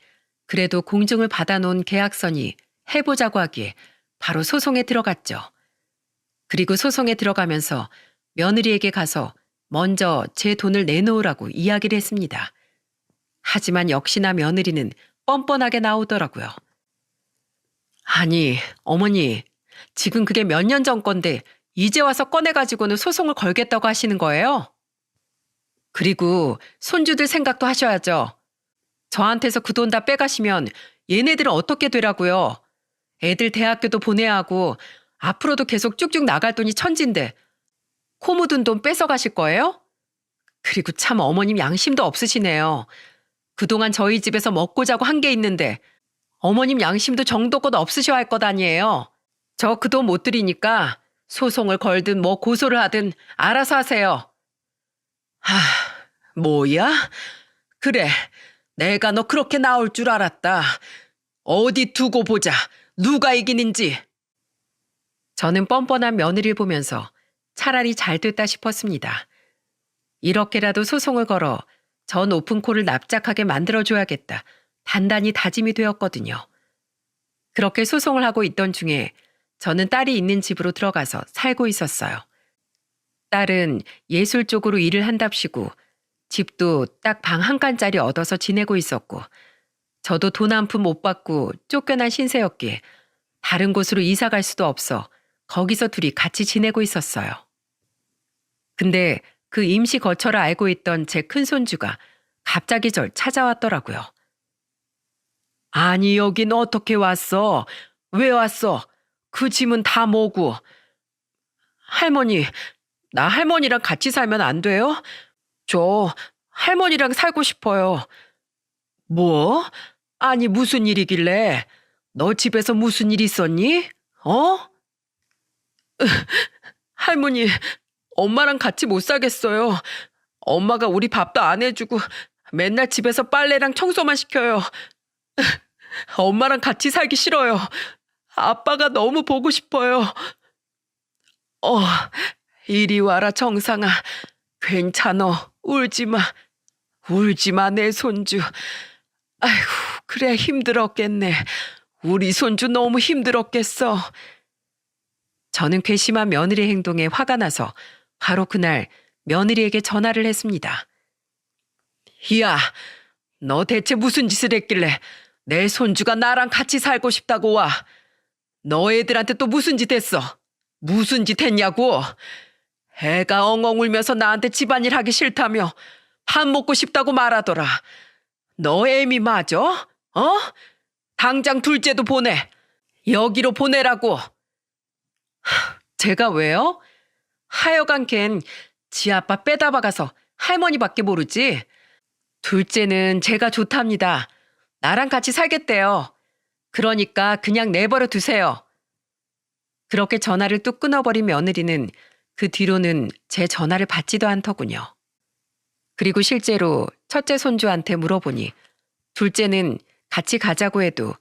그래도 공증을 받아놓은 계약서니 해보자고 하기에 바로 소송에 들어갔죠. 그리고 소송에 들어가면서 며느리에게 가서 먼저 제 돈을 내놓으라고 이야기를 했습니다. 하지만 역시나 며느리는 뻔뻔하게 나오더라고요. 아니, 어머니, 지금 그게 몇 년 전 건데 이제 와서 꺼내가지고는 소송을 걸겠다고 하시는 거예요? 그리고 손주들 생각도 하셔야죠. 저한테서 그 돈 다 빼가시면 얘네들은 어떻게 되라고요? 애들 대학교도 보내야 하고 앞으로도 계속 쭉쭉 나갈 돈이 천진데 코 묻은 돈 뺏어가실 거예요? 그리고 참 어머님 양심도 없으시네요. 그동안 저희 집에서 먹고 자고 한 게 있는데 어머님 양심도 정도껏 없으셔야 할 것 아니에요. 저 그 돈 못 드리니까 소송을 걸든 뭐 고소를 하든 알아서 하세요. 하, 뭐야? 그래, 내가 너 그렇게 나올 줄 알았다. 어디 두고 보자. 누가 이기는지. 저는 뻔뻔한 며느리를 보면서 차라리 잘 됐다 싶었습니다. 이렇게라도 소송을 걸어 저 높은 코를 납작하게 만들어줘야겠다. 단단히 다짐이 되었거든요. 그렇게 소송을 하고 있던 중에 저는 딸이 있는 집으로 들어가서 살고 있었어요. 딸은 예술 쪽으로 일을 한답시고 집도 딱 방 한 칸짜리 얻어서 지내고 있었고 저도 돈 한 푼 못 받고 쫓겨난 신세였기에 다른 곳으로 이사 갈 수도 없어 거기서 둘이 같이 지내고 있었어요. 근데 그 임시 거처를 알고 있던 제 큰손주가 갑자기 절 찾아왔더라고요. 아니, 여긴 어떻게 왔어? 왜 왔어? 그 짐은 다 뭐고? 할머니, 나 할머니랑 같이 살면 안 돼요? 저 할머니랑 살고 싶어요. 뭐? 아니, 무슨 일이길래? 너 집에서 무슨 일 있었니? 어? 할머니, 엄마랑 같이 못 살겠어요. 엄마가 우리 밥도 안 해주고 맨날 집에서 빨래랑 청소만 시켜요. 엄마랑 같이 살기 싫어요. 아빠가 너무 보고 싶어요. 어, 이리 와라, 정상아. 괜찮어. 울지 마. 울지 마, 내 손주. 아이고, 그래, 힘들었겠네. 우리 손주 너무 힘들었겠어. 저는 괘씸한 며느리 행동에 화가 나서 바로 그날 며느리에게 전화를 했습니다. 야, 너 대체 무슨 짓을 했길래 내 손주가 나랑 같이 살고 싶다고 와. 너 애들한테 또 무슨 짓 했어? 무슨 짓 했냐고? 애가 엉엉 울면서 나한테 집안일 하기 싫다며 밥 먹고 싶다고 말하더라. 너 애미 맞아? 어? 당장 둘째도 보내. 여기로 보내라고. 제가 왜요? 하여간 걘 지 아빠 빼다 박아서 할머니밖에 모르지. 둘째는 제가 좋답니다. 나랑 같이 살겠대요. 그러니까 그냥 내버려 두세요. 그렇게 전화를 뚝 끊어버린 며느리는 그 뒤로는 제 전화를 받지도 않더군요. 그리고 실제로 첫째 손주한테 물어보니 둘째는 같이 가자고 해도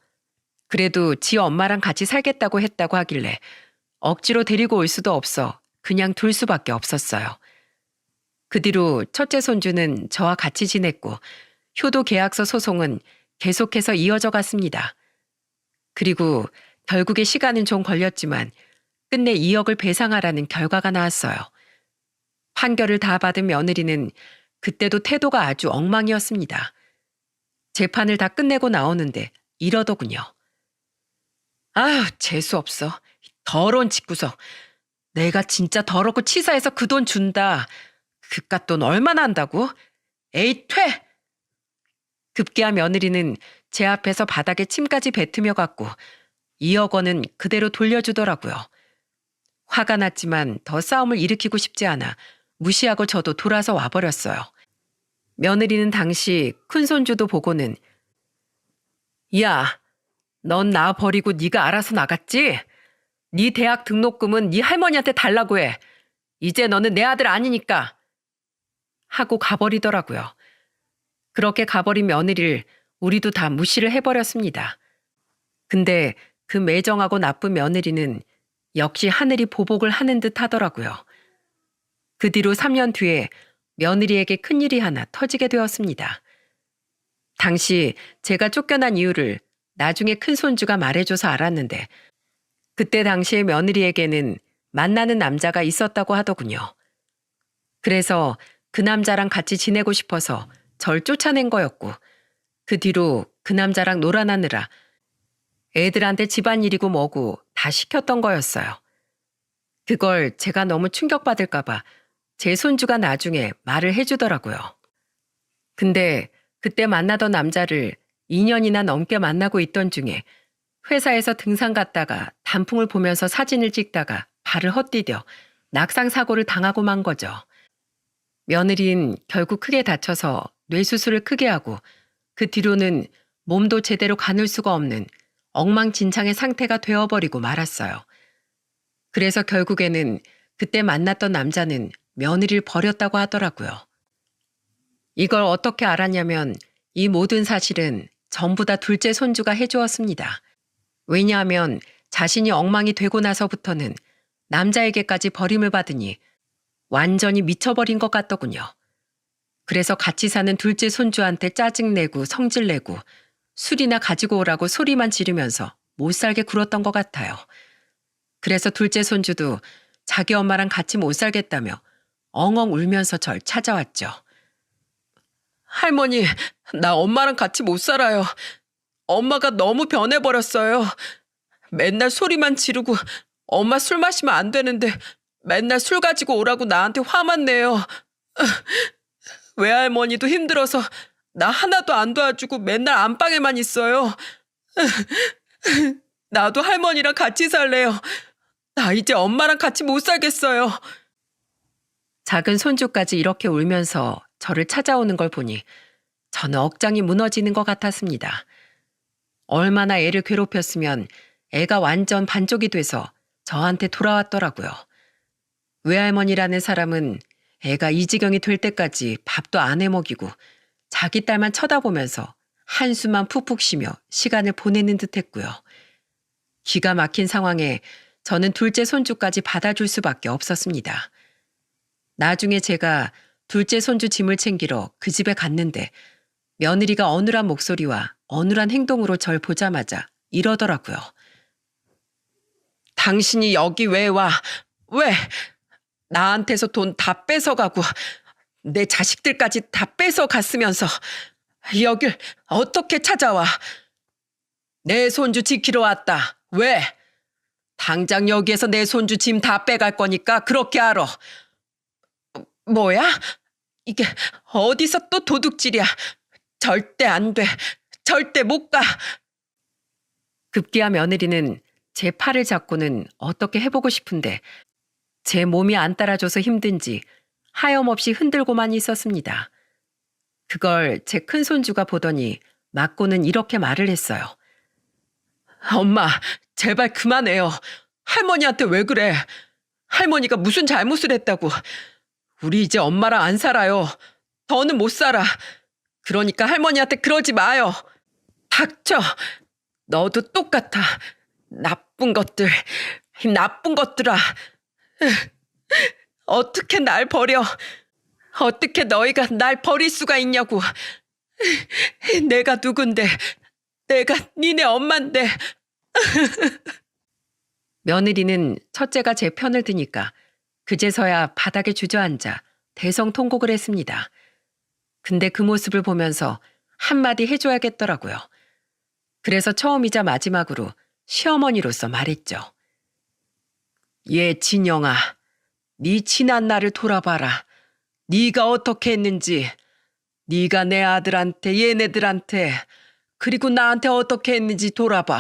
그래도 지 엄마랑 같이 살겠다고 했다고 하길래 억지로 데리고 올 수도 없어 그냥 둘 수밖에 없었어요. 그 뒤로 첫째 손주는 저와 같이 지냈고 효도 계약서 소송은 계속해서 이어져 갔습니다. 그리고 결국에 시간은 좀 걸렸지만 끝내 2억을 배상하라는 결과가 나왔어요. 판결을 다 받은 며느리는 그때도 태도가 아주 엉망이었습니다. 재판을 다 끝내고 나오는데 이러더군요. 아휴, 재수없어. 더러운 집구석. 내가 진짜 더럽고 치사해서 그 돈 준다. 그깟 돈 얼마나 한다고? 에이, 퇴! 급기야 며느리는 제 앞에서 바닥에 침까지 뱉으며 갔고 2억 원은 그대로 돌려주더라고요. 화가 났지만 더 싸움을 일으키고 싶지 않아 무시하고 저도 돌아서 와버렸어요. 며느리는 당시 큰손주도 보고는 야, 넌 나 버리고 네가 알아서 나갔지? 네 대학 등록금은 네 할머니한테 달라고 해. 이제 너는 내 아들 아니니까. 하고 가버리더라고요. 그렇게 가버린 며느리를 우리도 다 무시를 해버렸습니다. 근데 그 매정하고 나쁜 며느리는 역시 하늘이 보복을 하는 듯 하더라고요. 그 뒤로 3년 뒤에 며느리에게 큰일이 하나 터지게 되었습니다. 당시 제가 쫓겨난 이유를 나중에 큰손주가 말해줘서 알았는데 그때 당시에 며느리에게는 만나는 남자가 있었다고 하더군요. 그래서 그 남자랑 같이 지내고 싶어서 절 쫓아낸 거였고 그 뒤로 그 남자랑 놀아나느라 애들한테 집안일이고 뭐고 다 시켰던 거였어요. 그걸 제가 너무 충격받을까봐 제 손주가 나중에 말을 해주더라고요. 근데 그때 만나던 남자를 2년이나 넘게 만나고 있던 중에 회사에서 등산 갔다가 단풍을 보면서 사진을 찍다가 발을 헛디뎌 낙상 사고를 당하고 만 거죠. 며느리는 결국 크게 다쳐서 뇌수술을 크게 하고 그 뒤로는 몸도 제대로 가눌 수가 없는 엉망진창의 상태가 되어버리고 말았어요. 그래서 결국에는 그때 만났던 남자는 며느리를 버렸다고 하더라고요. 이걸 어떻게 알았냐면 이 모든 사실은 전부 다 둘째 손주가 해주었습니다. 왜냐하면 자신이 엉망이 되고 나서부터는 남자에게까지 버림을 받으니 완전히 미쳐버린 것 같더군요. 그래서 같이 사는 둘째 손주한테 짜증내고 성질내고 술이나 가지고 오라고 소리만 지르면서 못 살게 굴었던 것 같아요. 그래서 둘째 손주도 자기 엄마랑 같이 못 살겠다며 엉엉 울면서 절 찾아왔죠. 할머니, 나 엄마랑 같이 못 살아요. 엄마가 너무 변해버렸어요. 맨날 소리만 지르고 엄마 술 마시면 안 되는데 맨날 술 가지고 오라고 나한테 화만 내요. 외할머니도 힘들어서 나 하나도 안 도와주고 맨날 안방에만 있어요. 나도 할머니랑 같이 살래요. 나 이제 엄마랑 같이 못 살겠어요. 작은 손주까지 이렇게 울면서 저를 찾아오는 걸 보니 저는 억장이 무너지는 것 같았습니다. 얼마나 애를 괴롭혔으면 애가 완전 반쪽이 돼서 저한테 돌아왔더라고요. 외할머니라는 사람은 애가 이 지경이 될 때까지 밥도 안 해먹이고 자기 딸만 쳐다보면서 한숨만 푹푹 쉬며 시간을 보내는 듯했고요. 기가 막힌 상황에 저는 둘째 손주까지 받아줄 수밖에 없었습니다. 나중에 제가 둘째 손주 짐을 챙기러 그 집에 갔는데 며느리가 어눌한 목소리와 어눌한 행동으로 절 보자마자 이러더라고요. 당신이 여기 왜 와? 왜? 나한테서 돈 다 뺏어가고 내 자식들까지 다 뺏어갔으면서 여길 어떻게 찾아와? 내 손주 지키러 왔다. 왜? 당장 여기에서 내 손주 짐 다 빼갈 거니까 그렇게 알아. 뭐야? 이게 어디서 또 도둑질이야. 절대 안 돼. 절대 못 가. 급기야 며느리는 제 팔을 잡고는 어떻게 해보고 싶은데 제 몸이 안 따라줘서 힘든지 하염없이 흔들고만 있었습니다. 그걸 제 큰손주가 보더니 맞고는 이렇게 말을 했어요. 엄마, 제발 그만해요. 할머니한테 왜 그래? 할머니가 무슨 잘못을 했다고. 우리 이제 엄마랑 안 살아요. 더는 못 살아. 그러니까 할머니한테 그러지 마요. 닥쳐. 너도 똑같아. 나쁜 것들. 이 나쁜 것들아. 어떻게 날 버려? 어떻게 너희가 날 버릴 수가 있냐고. 내가 누군데. 내가 니네 엄만데. 며느리는 첫째가 제 편을 드니까 그제서야 바닥에 주저앉아 대성통곡을 했습니다. 근데 그 모습을 보면서 한마디 해줘야겠더라고요. 그래서 처음이자 마지막으로 시어머니로서 말했죠. 진영아, 네 지난 날을 돌아봐라. 네가 어떻게 했는지, 네가 내 아들한테, 얘네들한테, 그리고 나한테 어떻게 했는지 돌아봐.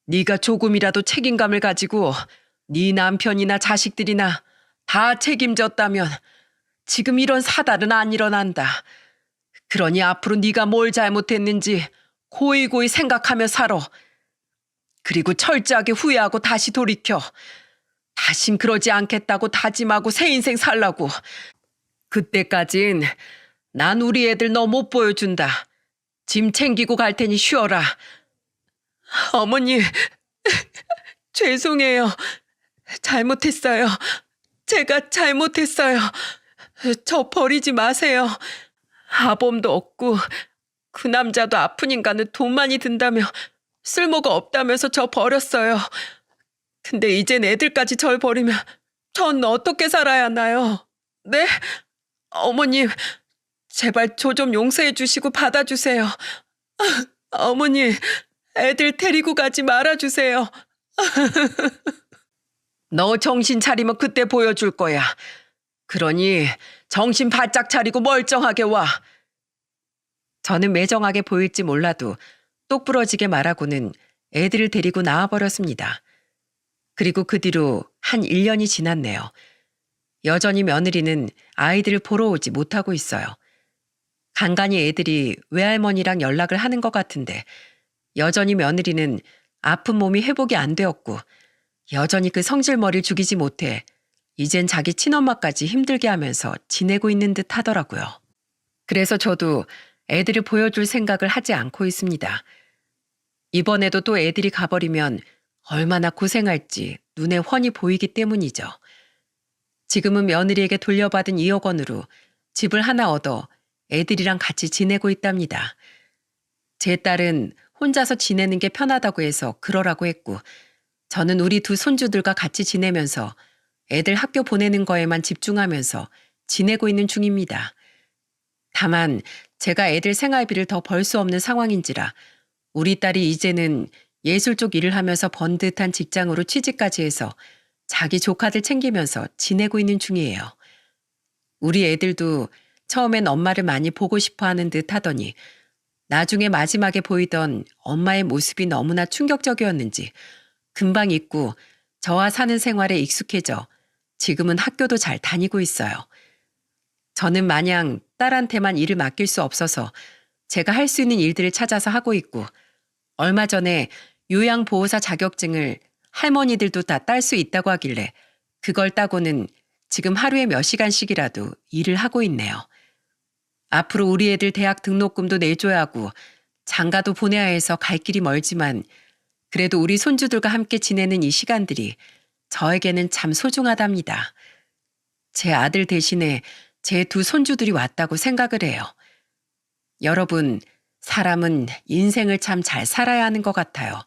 네가 조금이라도 책임감을 가지고 네 남편이나 자식들이나 다 책임졌다면 지금 이런 사달은 안 일어난다. 그러니 앞으로 네가 뭘 잘못했는지 고이고이 생각하며 살아. 그리고 철저하게 후회하고 다시 돌이켜. 다신 그러지 않겠다고 다짐하고 새 인생 살라고. 그때까진 난 우리 애들 너 못 보여준다. 짐 챙기고 갈 테니 쉬어라. 어머니, 죄송해요. 잘못했어요. 제가 잘못했어요. 저 버리지 마세요. 아범도 없고 그 남자도 아픈 인간은 돈 많이 든다며 쓸모가 없다면서 저 버렸어요. 근데 이젠 애들까지 절 버리면 전 어떻게 살아야 하나요? 네? 어머님, 제발 저 좀 용서해 주시고 받아주세요. 어머니, 애들 데리고 가지 말아주세요. 너 정신 차리면 그때 보여줄 거야. 그러니 정신 바짝 차리고 멀쩡하게 와. 저는 매정하게 보일지 몰라도 똑부러지게 말하고는 애들을 데리고 나와버렸습니다. 그리고 그 뒤로 한 1년이 지났네요. 여전히 며느리는 아이들을 보러 오지 못하고 있어요. 간간히 애들이 외할머니랑 연락을 하는 것 같은데 여전히 며느리는 아픈 몸이 회복이 안 되었고 여전히 그 성질머리를 죽이지 못해 이젠 자기 친엄마까지 힘들게 하면서 지내고 있는 듯 하더라고요. 그래서 저도 애들을 보여줄 생각을 하지 않고 있습니다. 이번에도 또 애들이 가버리면 얼마나 고생할지 눈에 훤히 보이기 때문이죠. 지금은 며느리에게 돌려받은 2억 원으로 집을 하나 얻어 애들이랑 같이 지내고 있답니다. 제 딸은 혼자서 지내는 게 편하다고 해서 그러라고 했고 저는 우리 두 손주들과 같이 지내면서 애들 학교 보내는 거에만 집중하면서 지내고 있는 중입니다. 다만 제가 애들 생활비를 더 벌 수 없는 상황인지라 우리 딸이 이제는 예술 쪽 일을 하면서 번 듯한 직장으로 취직까지 해서 자기 조카들 챙기면서 지내고 있는 중이에요. 우리 애들도 처음엔 엄마를 많이 보고 싶어 하는 듯 하더니 나중에 마지막에 보이던 엄마의 모습이 너무나 충격적이었는지 금방 잊고 저와 사는 생활에 익숙해져 지금은 학교도 잘 다니고 있어요. 저는 마냥 딸한테만 일을 맡길 수 없어서 제가 할 수 있는 일들을 찾아서 하고 있고 얼마 전에 요양보호사 자격증을 할머니들도 다 딸 수 있다고 하길래 그걸 따고는 지금 하루에 몇 시간씩이라도 일을 하고 있네요. 앞으로 우리 애들 대학 등록금도 내줘야 하고 장가도 보내야 해서 갈 길이 멀지만 그래도 우리 손주들과 함께 지내는 이 시간들이 저에게는 참 소중하답니다. 제 아들 대신에 제 두 손주들이 왔다고 생각을 해요. 여러분, 사람은 인생을 참 잘 살아야 하는 것 같아요.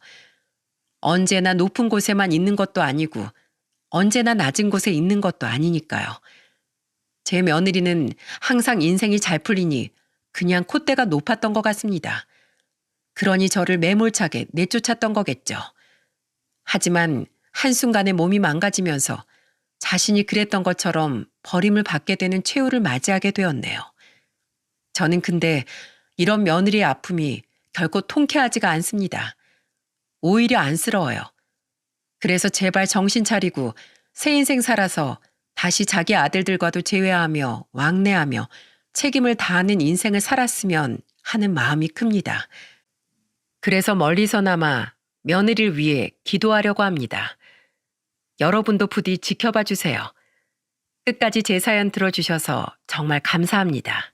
언제나 높은 곳에만 있는 것도 아니고 언제나 낮은 곳에 있는 것도 아니니까요. 제 며느리는 항상 인생이 잘 풀리니 그냥 콧대가 높았던 것 같습니다. 그러니 저를 매몰차게 내쫓았던 거겠죠. 하지만 한순간에 몸이 망가지면서 자신이 그랬던 것처럼 버림을 받게 되는 최후를 맞이하게 되었네요. 저는 근데 이런 며느리의 아픔이 결코 통쾌하지가 않습니다. 오히려 안쓰러워요. 그래서 제발 정신 차리고 새 인생 살아서 다시 자기 아들들과도 재회하며 왕래하며 책임을 다하는 인생을 살았으면 하는 마음이 큽니다. 그래서 멀리서나마 며느리를 위해 기도하려고 합니다. 여러분도 부디 지켜봐 주세요. 끝까지 제 사연 들어주셔서 정말 감사합니다.